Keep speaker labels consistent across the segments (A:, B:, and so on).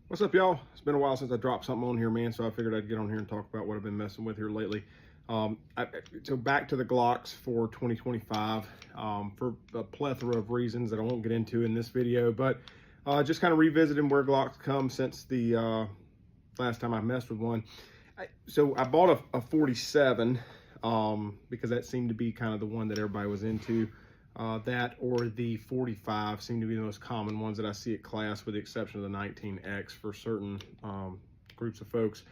A: What's up, y'all? It's been a while since I dropped something on here, man, so I figured I'd get on here and talk about what I've been messing with here lately. So back to the Glocks for 2025 for a plethora of reasons that I won't get into in this video, but just kind of revisiting where Glocks come since the last time I messed with one. So I bought a 47 because that seemed to be kind of the one that everybody was into. That or the 45 seem to be the most common ones that I see at class, with the exception of the 19X for certain groups of folks.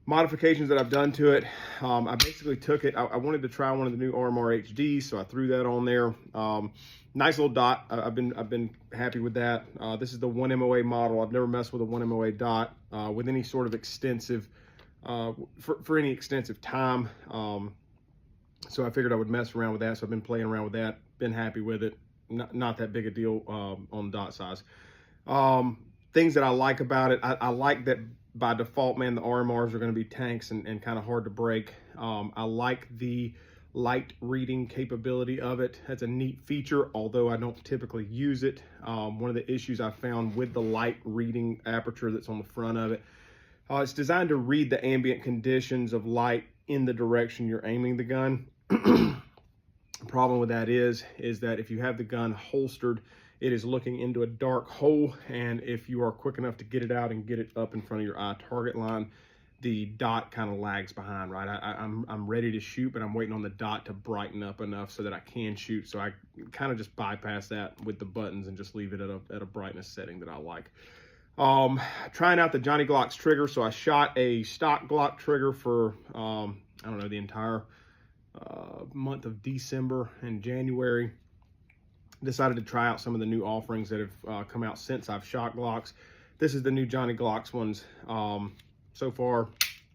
A: Modifications that I've done to it, I basically took it, I wanted to try one of the new RMR HDs, so I threw that on there. Nice little dot. I've been happy with that. This is the 1 MOA model. I've never messed with a 1 MOA dot with any sort of extensive, for any extensive time. So I figured I would mess around with that. So I've been playing around with that, been happy with it. Not that big a deal on dot size. Things that I like about it, I like that by default, man, the RMRs are going to be tanks and kind of hard to break. I like the light reading capability of it. That's a neat feature, although I don't typically use it. One of the issues I found with the light reading aperture that's on the front of it, it's designed to read the ambient conditions of light in the direction you're aiming the gun. The problem with that is that if you have the gun holstered, it is looking into a dark hole, and if you are quick enough to get it out and get it up in front of your eye target line, the dot kind of lags behind, right? I'm ready to shoot, but I'm waiting on the dot to brighten up enough so that I can shoot. So I kind of just bypass that with the buttons and just leave it at a brightness setting that I like. Trying out the Johnny Glock's trigger. So I shot a stock Glock trigger for, I don't know, the entire month of December and January. Decided to try out some of the new offerings that have come out since I've shot Glocks. This is the new Johnny Glock's ones. So far,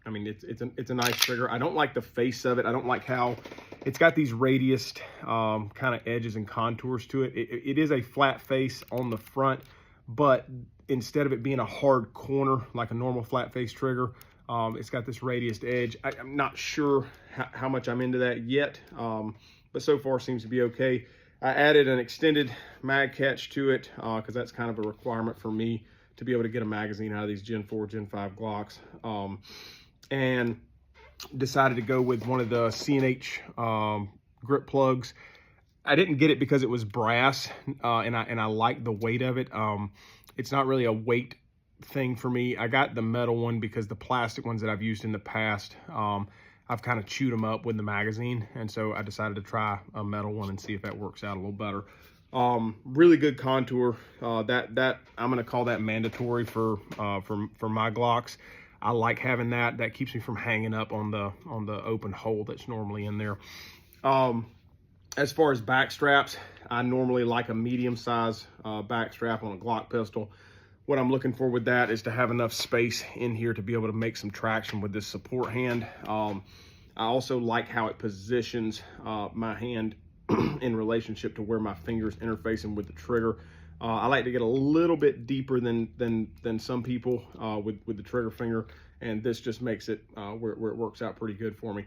A: I mean, it's a nice trigger. I don't like the face of it. I don't like how it's got these radiused kind of edges and contours to it. It is a flat face on the front, but instead of it being a hard corner like a normal flat face trigger, it's got this radiused edge. I'm not sure how much I'm into that yet, but so far seems to be okay. I added an extended mag catch to it because that's kind of a requirement for me to be able to get a magazine out of these Gen 4, Gen 5 Glocks. And decided to go with one of the C&H grip plugs. I didn't get it because it was brass, and I like the weight of it. It's not really a weight thing for me. I got the metal one because the plastic ones that I've used in the past, I've kind of chewed them up with the magazine, and so I decided to try a metal one and see if that works out a little better. Really good contour. That I'm gonna call that mandatory for my Glocks. I like having that. That keeps me from hanging up on the open hole that's normally in there. As far as back straps, I normally like a medium size back strap on a Glock pistol. What I'm looking for with that is to have enough space in here to be able to make some traction with this support hand. I also like how it positions my hand in relationship to where my finger's interfacing with the trigger. I like to get a little bit deeper than some people with the trigger finger, and this just makes it where it works out pretty good for me.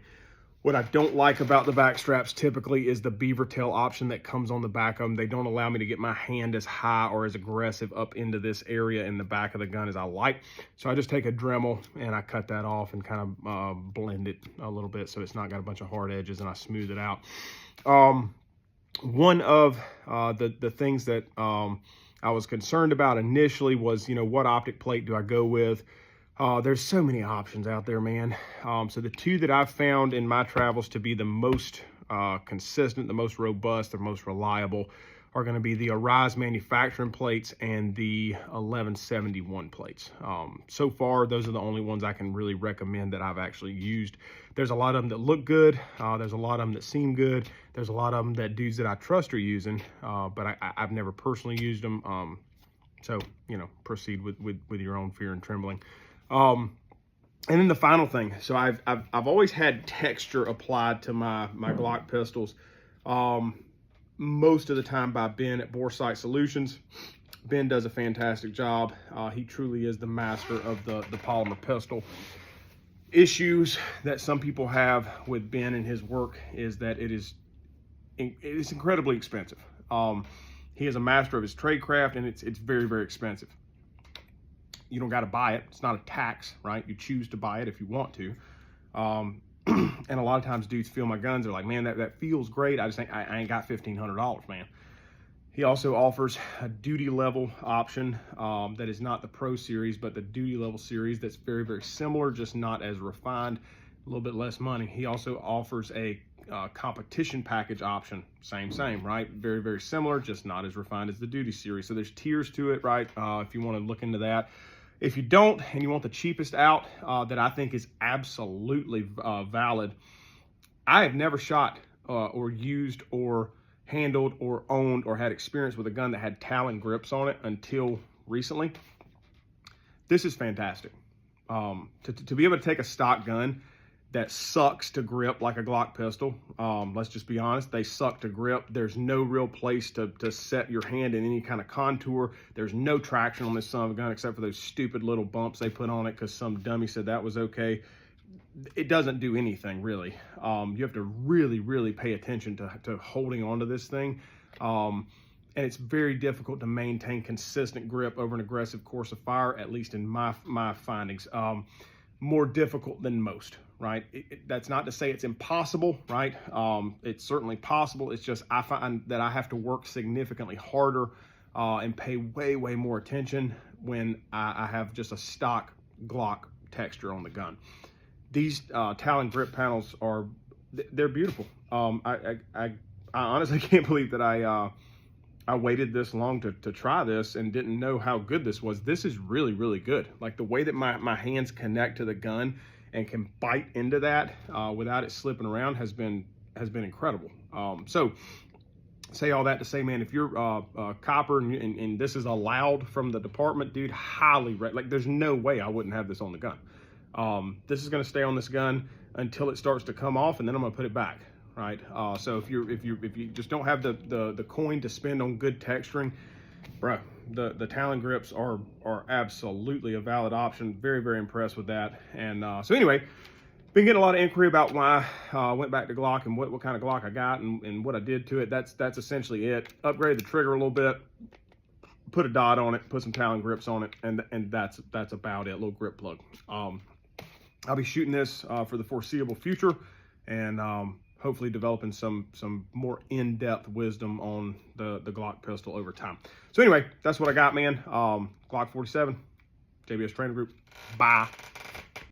A: What I don't like about the back straps typically is the beaver tail option that comes on the back of them. They don't allow me to get my hand as high or as aggressive up into this area in the back of the gun as I like. So I just take a Dremel and I cut that off and kind of blend it a little bit so it's not got a bunch of hard edges, and I smooth it out. One of the things that I was concerned about initially was, you know, what optic plate do I go with? There's so many options out there, man. So the two that I've found in my travels to be the most consistent, the most robust, the most reliable are going to be the Arise manufacturing plates and the 1171 plates. So far, those are the only ones I can really recommend that I've actually used. There's a lot of them that look good. There's a lot of them that seem good. There's a lot of them that dudes that I trust are using, but I've never personally used them. So, you know, proceed with your own fear and trembling. And then the final thing, so I've always had texture applied to my Glock pistols, most of the time by Ben at Boresight Solutions. Ben does a fantastic job. He truly is the master of the polymer pistol. Issues that some people have with Ben and his work is that it is incredibly expensive. He is a master of his trade craft, and it's very, very expensive. You don't got to buy it. It's not a tax, right? You choose to buy it if you want to. And a lot of times dudes feel my guns. They're like, man, that feels great. I just think I ain't got $1,500, man. He also offers a duty level option that is not the Pro Series, but the duty level series that's very, very similar, just not as refined, a little bit less money. He also offers a competition package option. Same, right? Very, very similar, just not as refined as the duty series. So there's tiers to it, right? If you want to look into that. If you don't, and you want the cheapest out that I think is absolutely valid, I have never shot or used or handled or owned or had experience with a gun that had Talon grips on it until recently. This is fantastic. To be able to take a stock gun that sucks to grip like a Glock pistol, let's just be honest, they suck to grip. There's no real place to set your hand in any kind of contour. There's no traction on this son of a gun except for those stupid little bumps they put on it because some dummy said that was okay. It doesn't do anything really. You have to really, really pay attention to holding onto this thing. And it's very difficult to maintain consistent grip over an aggressive course of fire, at least in my findings. More difficult than most, right? That's not to say it's impossible, right? It's certainly possible. It's just I find that I have to work significantly harder and pay way, way more attention when I have just a stock Glock texture on the gun. These Talon grip panels they're beautiful. I honestly can't believe that I waited this long to try this and didn't know how good this was. This is really, really good. Like the way that my hands connect to the gun and can bite into that without it slipping around has been incredible. So say all that to say, man, if you're copper and this is allowed from the department, dude, highly like there's no way I wouldn't have this on the gun. This is going to stay on this gun until it starts to come off, and then I'm going to put it back, right? So if you just don't have the coin to spend on good texturing, bro, the Talon grips are absolutely a valid option. Very, very impressed with that. And so anyway, been getting a lot of inquiry about why I went back to Glock and what kind of Glock I got and what I did to it. That's essentially it. Upgraded the trigger a little bit, put a dot on it, put some Talon grips on it, and that's about it. A little grip plug. I'll be shooting this for the foreseeable future, and hopefully developing some more in-depth wisdom on the Glock pistol over time. So anyway, that's what I got, man. Glock 47, JBS Training Group. Bye.